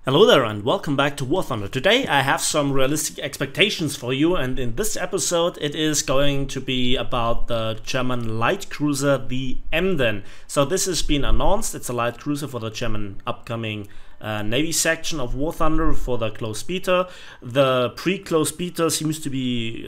Hello there and welcome back to War Thunder. Today I have some realistic expectations for you, and in this episode it is going to be about the German light cruiser, the Emden. So this has been announced. It's a light cruiser for the German upcoming Navy section of War Thunder for the close beta. The pre-close beta seems to be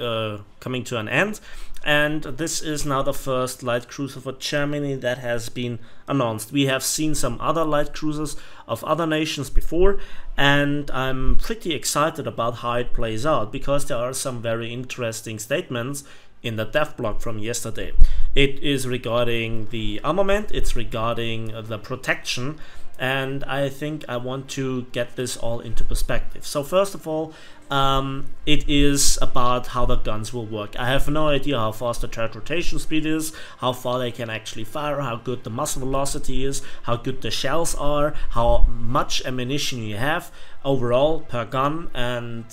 coming to an end, and this is now the first light cruiser for Germany that has been announced. We have seen some other light cruisers of other nations before, and I'm pretty excited about how it plays out because there are some very interesting statements in the dev blog from yesterday. It is regarding the armament, it's regarding the protection, and I think I want to get this all into perspective. So first of all, it is about how the guns will work. I have no idea how fast the turret rotation speed is, how far they can actually fire, how good the muzzle velocity is, how good the shells are, how much ammunition you have overall per gun, and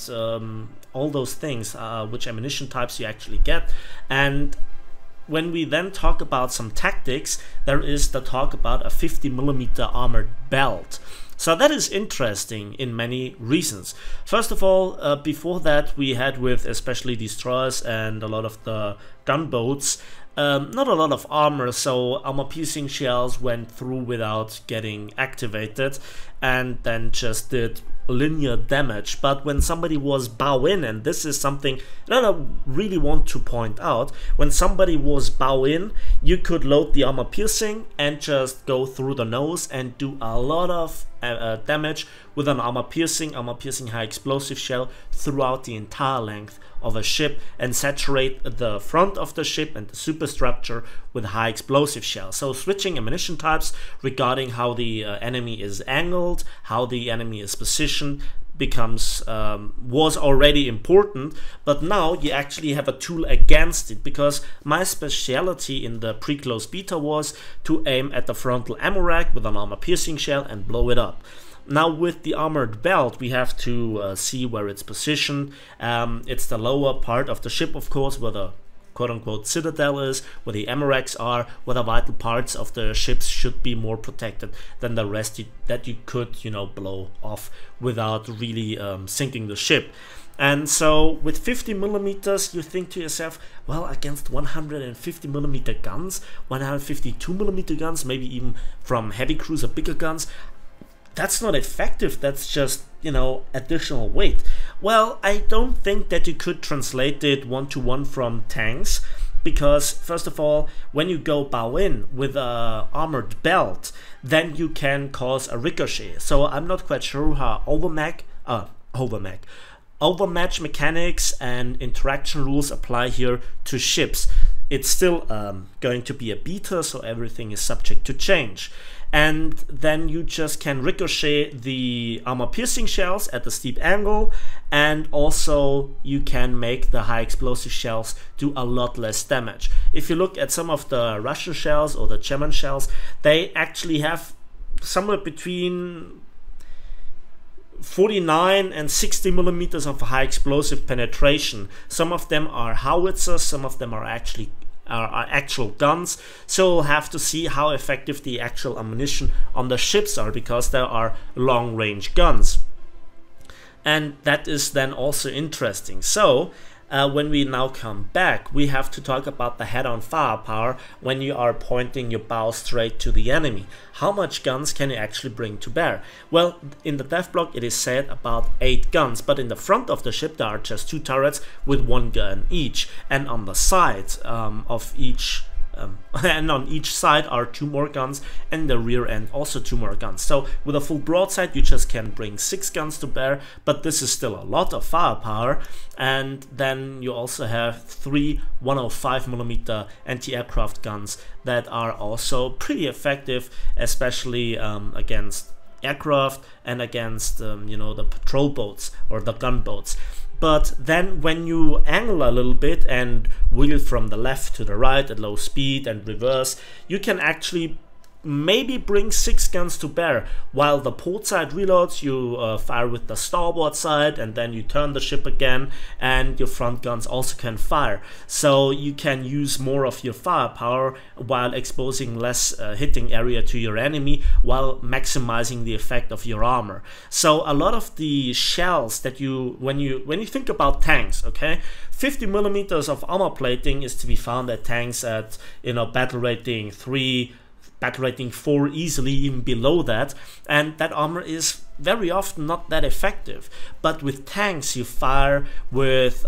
all those things, which ammunition types you actually get. And when we then talk about some tactics, there is the talk about a 50mm armored belt. So that is interesting in many reasons. First of all, before that we had with especially destroyers and a lot of the gunboats, not a lot of armor, so armor-piercing shells went through without getting activated and then just did linear damage. But when somebody was bow in, and this is something that I really want to point out, when somebody was bow in, you could load the armor piercing and just go through the nose and do a lot of damage with an armor piercing high explosive shell throughout the entire length of a ship and saturate the front of the ship and the superstructure with high explosive shells. So switching ammunition types regarding how the enemy is angled, how the enemy is positioned becomes was already important, but now you actually have a tool against it, because my speciality in the pre-close beta was to aim at the frontal ammo rack with an armor piercing shell and blow it up. Now with the armored belt we have to see where it's positioned. It's the lower part of the ship, of course, where the quote-unquote citadel is, where the ammo racks are, where the vital parts of the ships should be more protected than the rest that you could, you know, blow off without really sinking the ship. And so with 50mm you think to yourself, well, against 150mm guns, 152mm guns, maybe even from heavy cruiser bigger guns, that's not effective, that's just, you know, additional weight. Well, I don't think that you could translate it one-to-one from tanks, because first of all, when you go bow in with a armored belt, then you can cause a ricochet. So I'm not quite sure how overmatch mechanics and interaction rules apply here to ships. It's still going to be a beta, so everything is subject to change. And then you just can ricochet the armor piercing shells at a steep angle, and also you can make the high explosive shells do a lot less damage. If you look at some of the Russian shells or the German shells, they actually have somewhere between 49 and 60mm of high explosive penetration. Some of them are howitzers, some of them are actual guns, so we'll have to see how effective the actual ammunition on the ships are, because there are long-range guns, and that is then also interesting. So when we now come back, we have to talk about the head-on firepower when you are pointing your bow straight to the enemy. How much guns can you actually bring to bear? Well, in the dev blog it is said about 8 guns, but in the front of the ship there are just 2 turrets with 1 gun each, and on the side of each and on each side are 2 more guns, and the rear end also 2 more guns. So with a full broadside you just can bring 6 guns to bear, but this is still a lot of firepower. And then you also have 3 105mm anti-aircraft guns that are also pretty effective, especially against aircraft and against you know, the patrol boats or the gunboats. But then when you angle a little bit and wheel from the left to the right at low speed and reverse, you can actually maybe bring 6 guns to bear. While the port side reloads, you fire with the starboard side, and then you turn the ship again, and your front guns also can fire. So you can use more of your firepower while exposing less hitting area to your enemy, while maximizing the effect of your armor. So a lot of the shells that when you think about tanks, okay, 50 millimeters of armor plating is to be found at tanks at, you know, battle rating 3, battle rating 4, easily even below that, and that armor is very often not that effective. But with tanks, you fire with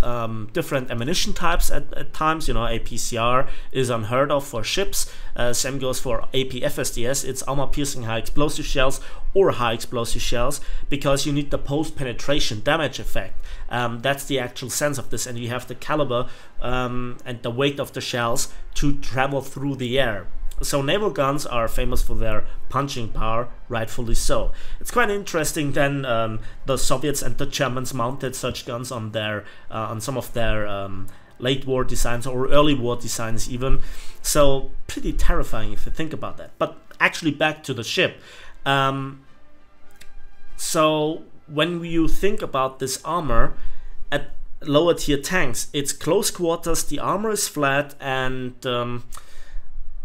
different ammunition types at times. You know, APCR is unheard of for ships. Same goes for APFSDS. It's armor piercing high explosive shells or high explosive shells, because you need the post penetration damage effect. That's the actual sense of this, and you have the caliber and the weight of the shells to travel through the air. So naval guns are famous for their punching power, rightfully so. It's quite interesting then the Soviets and the Germans mounted such guns on their on some of their late war designs or early war designs even. So pretty terrifying if you think about that. But actually back to the ship. So when you think about this armor at lower tier tanks, it's close quarters, the armor is flat, and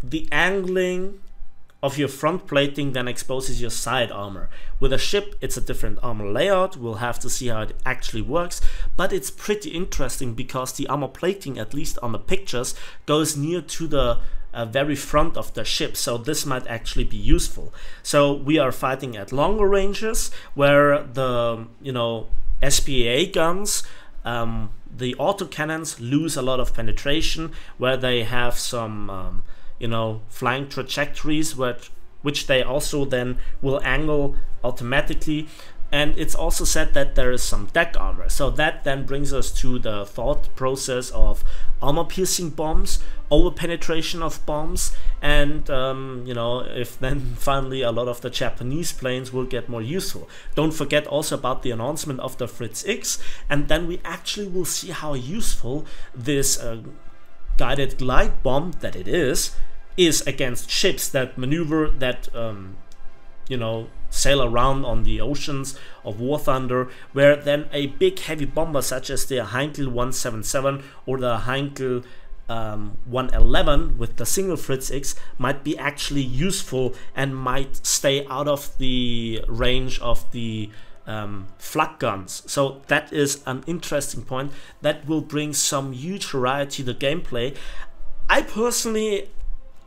the angling of your front plating then exposes your side armor. With a ship, it's a different armor layout. We'll have to see how it actually works, but it's pretty interesting because the armor plating, at least on the pictures, goes near to the very front of the ship, so this might actually be useful. So we are fighting at longer ranges where the, you know, SPA guns, the autocannons lose a lot of penetration, where they have some you know, flying trajectories which they also then will angle automatically. And it's also said that there is some deck armor. So that then brings us to the thought process of armor piercing bombs, over penetration of bombs, and you know, if then finally a lot of the Japanese planes will get more useful. Don't forget also about the announcement of the Fritz X, and then we actually will see how useful this guided glide bomb that it is against ships that maneuver, that you know, sail around on the oceans of War Thunder, where then a big heavy bomber such as the Heinkel 177 or the Heinkel 111 with the single Fritz X might be actually useful and might stay out of the range of the flak guns. So that is an interesting point that will bring some huge variety to the gameplay. I personally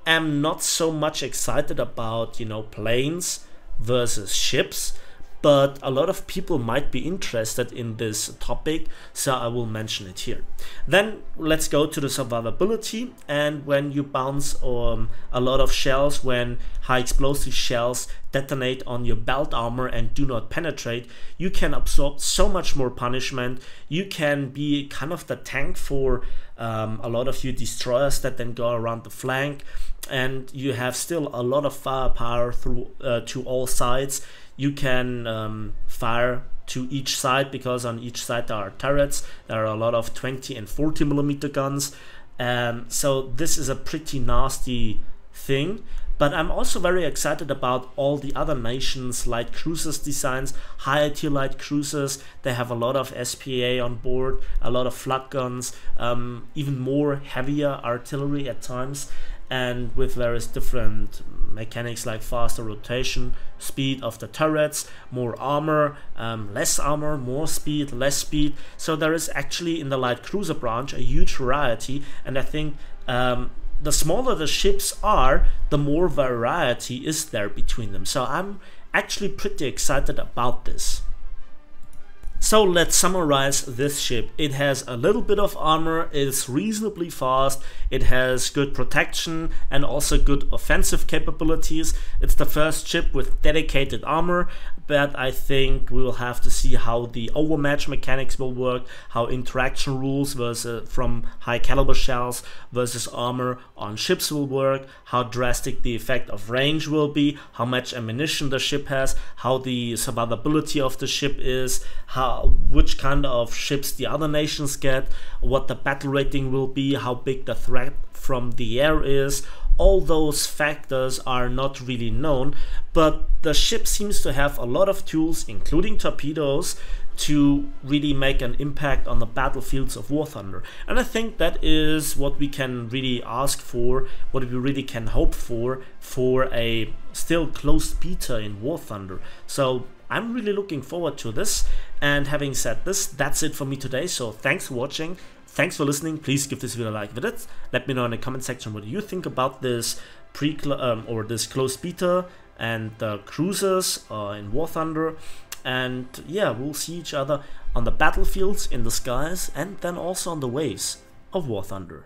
am not so much excited about, you know, planes versus ships, but a lot of people might be interested in this topic, so I will mention it here. Then let's go to the survivability, and when you bounce a lot of shells, when high explosive shells detonate on your belt armor and do not penetrate, you can absorb so much more punishment. You can be kind of the tank for a lot of your destroyers that then go around the flank, and you have still a lot of firepower through to all sides. You can fire to each side, because on each side there are turrets. There are a lot of 20 and 40 millimeter guns. So this is a pretty nasty thing. But I'm also very excited about all the other nations' light cruisers designs, higher tier light cruisers. They have a lot of SPA on board, a lot of flak guns, even more heavier artillery at times, and with various different mechanics like faster rotation, speed of the turrets, more armor, less armor, more speed, less speed. So there is actually in the light cruiser branch a huge variety, and I think the smaller the ships are, the more variety is there between them. So I'm actually pretty excited about this. So let's summarize this ship. It has a little bit of armor, it's reasonably fast, it has good protection and also good offensive capabilities. It's the first ship with dedicated armor, but I think we will have to see how the overmatch mechanics will work, how interaction rules versus from high caliber shells versus armor on ships will work, how drastic the effect of range will be, how much ammunition the ship has, how the survivability of the ship is, which kind of ships the other nations get, what the battle rating will be, how big the threat from the air is. all those factors are not really known, but the ship seems to have a lot of tools, including torpedoes, to really make an impact on the battlefields of War Thunder. And I think that is what we can really ask for, what we really can hope for a still closed beta in War Thunder. So I'm really looking forward to this. And having said this, that's it for me today. So thanks for watching. Thanks for listening. Please give this video a like with it. Let me know in the comment section what you think about this this closed beta and the cruisers in War Thunder. And yeah, we'll see each other on the battlefields, in the skies, and then also on the waves of War Thunder.